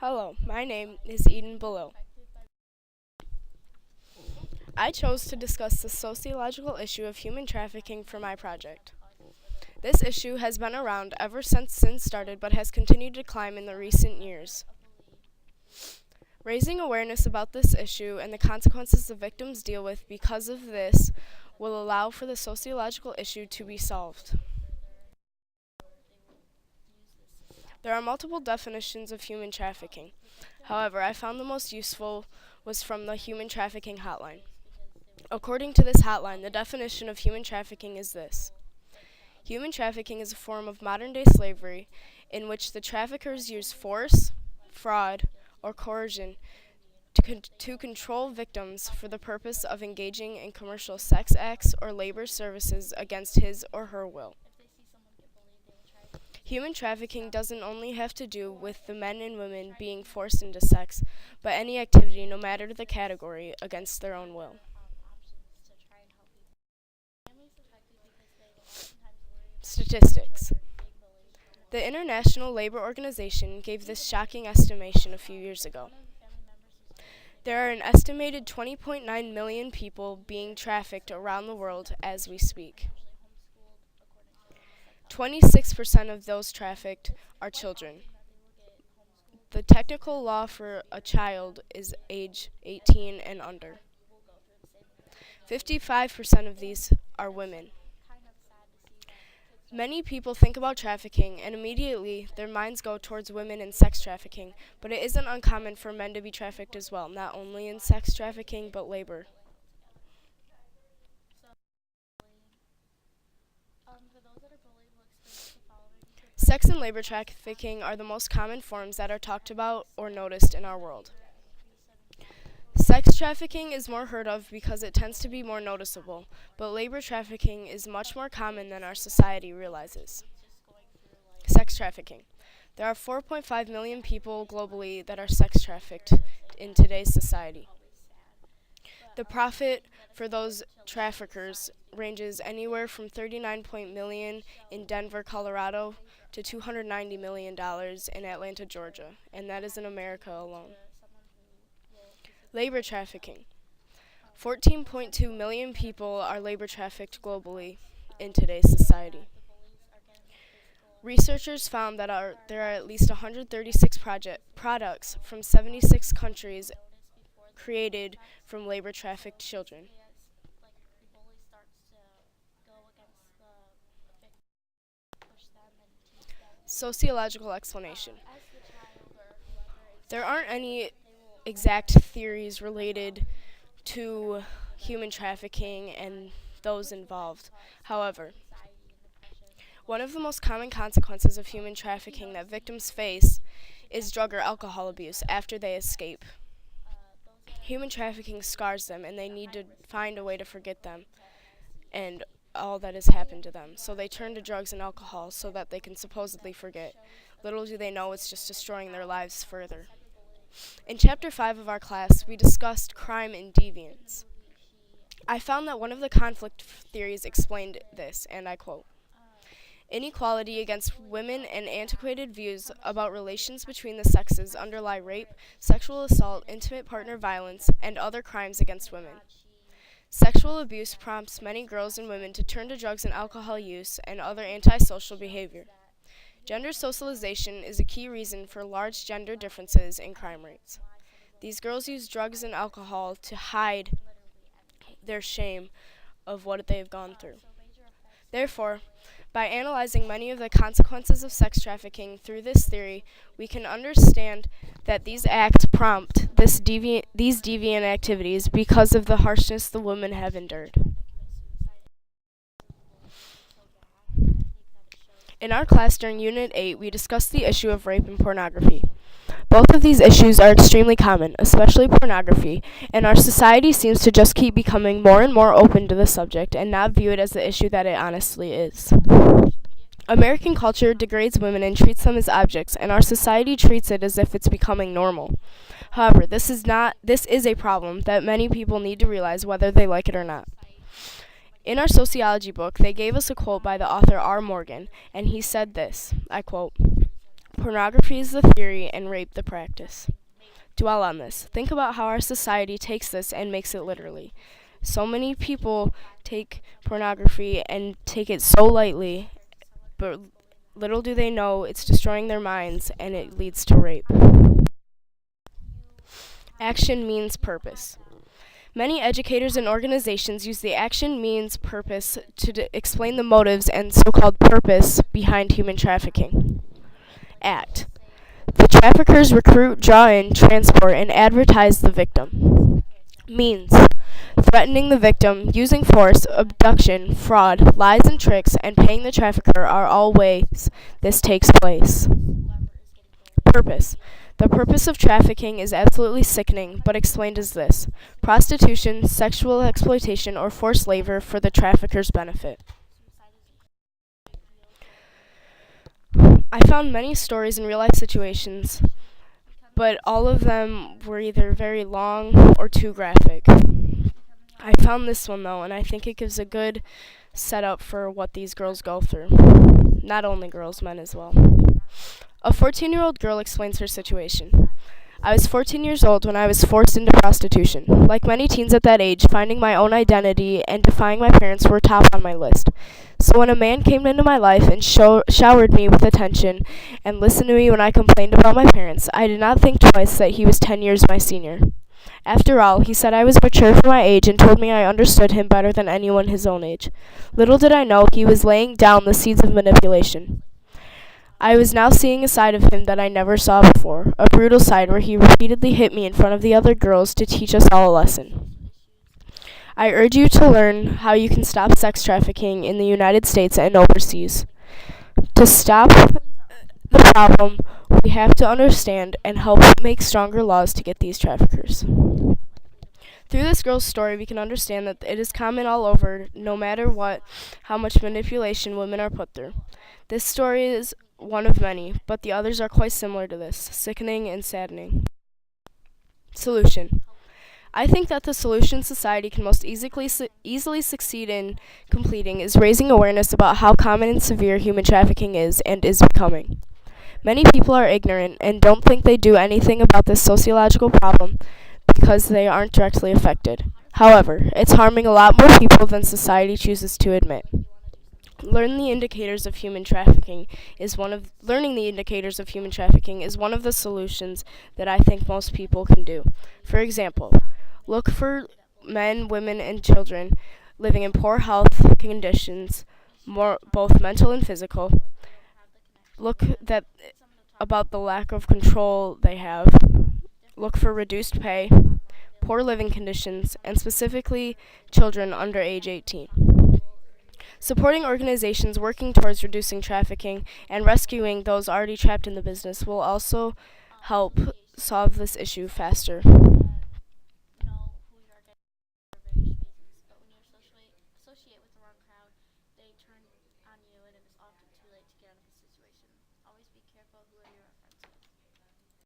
Hello, my name is Eden Below. I chose to discuss the sociological issue of human trafficking for my project. This issue has been around ever since sin started but has continued to climb in the recent years. Raising awareness about this issue and the consequences the victims deal with because of this will allow for the sociological issue to be solved. There are multiple definitions of human trafficking. However, I found the most useful was from the Human Trafficking Hotline. According to this hotline, the definition of human trafficking is this: human trafficking is a form of modern day slavery in which the traffickers use force, fraud, or coercion to control victims for the purpose of engaging in commercial sex acts or labor services against his or her will. Human trafficking doesn't only have to do with the men and women being forced into sex, but any activity, no matter the category, against their own will. Statistics. The International Labor Organization gave this shocking estimation a few years ago. There are an estimated 20.9 million people being trafficked around the world as we speak. 26% of those trafficked are children. The technical law for a child is age 18 and under. 55% of these are women. Many people think about trafficking, and immediately their minds go towards women and sex trafficking, but it isn't uncommon for men to be trafficked as well, not only in sex trafficking, but labor. Sex and labor trafficking are the most common forms that are talked about or noticed in our world. Sex trafficking is more heard of because it tends to be more noticeable, but labor trafficking is much more common than our society realizes. Sex trafficking. There are 4.5 million people globally that are sex trafficked in today's society. The profit for those traffickers ranges anywhere from $39 million in Denver, Colorado, to $290 million in Atlanta, Georgia, and that is in America alone. Labor trafficking. 14.2 million people are labor trafficked globally in today's society. Researchers found that there are at least 136 products from 76 countries created from labor trafficked children. Sociological explanation. There aren't any exact theories related to human trafficking and those involved. However, one of the most common consequences of human trafficking that victims face is drug or alcohol abuse after they escape. Human trafficking scars them, and they need to find a way to forget them and all that has happened to them. So they turn to drugs and alcohol so that they can supposedly forget. Little do they know it's just destroying their lives further. In Chapter 5 of our class, we discussed crime and deviance. I found that one of the conflict theories explained this, and I quote, "Inequality against women and antiquated views about relations between the sexes underlie rape, sexual assault, intimate partner violence, and other crimes against women. Sexual abuse prompts many girls and women to turn to drugs and alcohol use and other antisocial behavior. Gender socialization is a key reason for large gender differences in crime rates. These girls use drugs and alcohol to hide their shame of what they have gone through. Therefore, by analyzing many of the consequences of sex trafficking through this theory, we can understand that these acts prompt these deviant activities because of the harshness the women have endured." In our class during Unit 8, we discussed the issue of rape and pornography. Both of these issues are extremely common, especially pornography, and our society seems to just keep becoming more and more open to the subject and not view it as the issue that it honestly is. American culture degrades women and treats them as objects, and our society treats it as if it's becoming normal. However, this is a problem that many people need to realize whether they like it or not. In our sociology book, they gave us a quote by the author R. Morgan, and he said this, I quote, Pornography is the theory and rape the practice. Dwell on this. Think about how our society takes this and makes it literally. So many people take pornography and take it so lightly, but little do they know it's destroying their minds and it leads to rape. Action means purpose. Many educators and organizations use the action means purpose to explain the motives and so called purpose behind human trafficking. Act. The traffickers recruit, draw in, transport, and advertise the victim. Means. Threatening the victim, using force, abduction, fraud, lies and tricks, and paying the trafficker are all ways this takes place. Purpose. The purpose of trafficking is absolutely sickening, but explained as this: prostitution, sexual exploitation, or forced labor for the trafficker's benefit. I found many stories in real life situations, but all of them were either very long or too graphic. I found this one though, and I think it gives a good setup for what these girls go through. Not only girls, men as well. A 14-year-old girl explains her situation. I was 14 years old when I was forced into prostitution. Like many teens at that age, finding my own identity and defying my parents were top on my list. So when a man came into my life and showered me with attention and listened to me when I complained about my parents, I did not think twice that he was 10 years my senior. After all, he said I was mature for my age and told me I understood him better than anyone his own age. Little did I know he was laying down the seeds of manipulation. I was now seeing a side of him that I never saw before, a brutal side where he repeatedly hit me in front of the other girls to teach us all a lesson. I urge you to learn how you can stop sex trafficking in the United States and overseas. To stop the problem, we have to understand and help make stronger laws to get these traffickers. Through this girl's story, we can understand that it is common all over, no matter how much manipulation women are put through. This story is one of many, but the others are quite similar to this, sickening and saddening. Solution. I think that the solution society can most easily succeed in completing is raising awareness about how common and severe human trafficking is and is becoming. Many people are ignorant and don't think they do anything about this sociological problem because they aren't directly affected. However, it's harming a lot more people than society chooses to admit. Learning the indicators of human trafficking is one of the solutions that I think most people can do. For example, look for men, women, and children living in poor health conditions, both mental and physical. Look about the lack of control they have. Look for reduced pay, poor living conditions, and specifically children under age 18. Supporting organizations working towards reducing trafficking and rescuing those already trapped in the business will also help solve this issue faster.